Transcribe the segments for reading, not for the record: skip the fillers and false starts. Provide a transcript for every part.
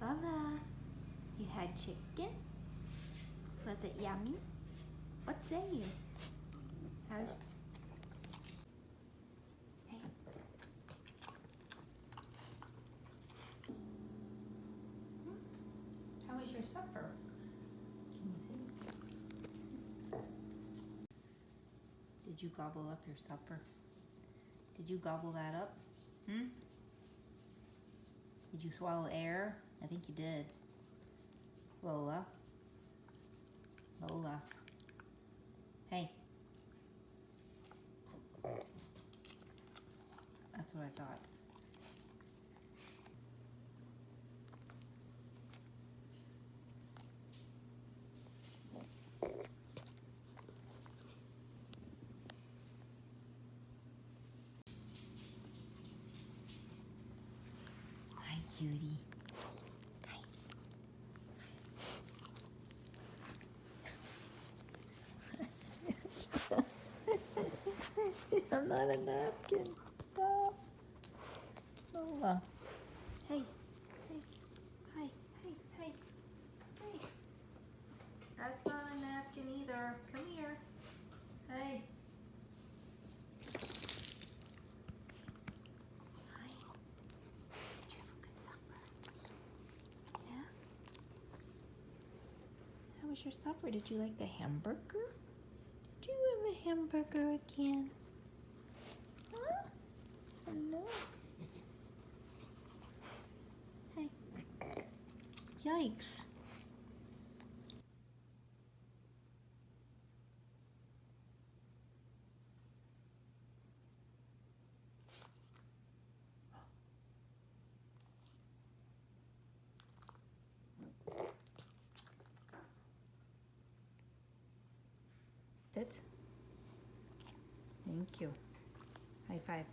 Lola, you had chicken? Was it yummy? What say you? How's... Hey. How was your supper? Can you see? Did you gobble up your supper? Did you gobble that up? Did you swallow air? I think you did. Lola? Lola? Hey. That's what I thought. Hi, cutie. Hi. I'm not a napkin. Stop. Lola. Hey. Hey. Hi. Hey. Hey. Hey. That's not a napkin either. Come here. Hey. Hi. Did you have a good supper? Yeah? How was your supper? Did you like the hamburger? Did you have a hamburger again? Huh? No. Hey. Yikes. Sit. Thank you. High five.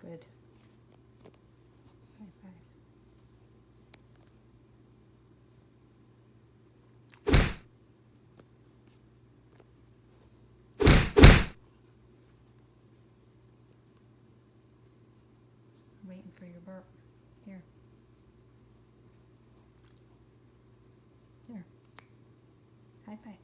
Good. High five. I'm waiting for your burp. Here. Here. High five.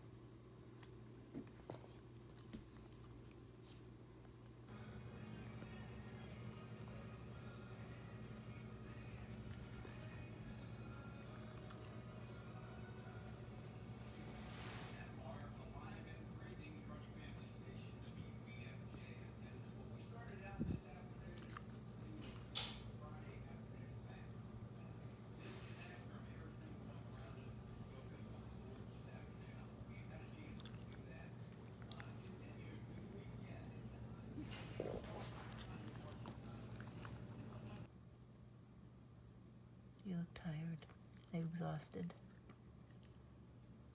You look tired. Exhausted.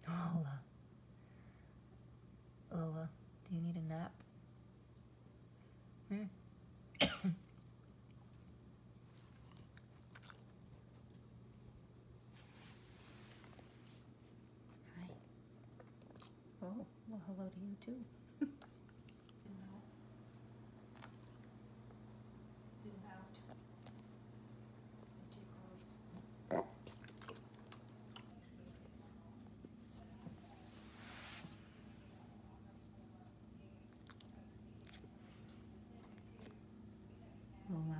Lola. Lola, do you need a nap? Hi. Oh, well, hello to you too. No. Zoom out. Too close. Lola.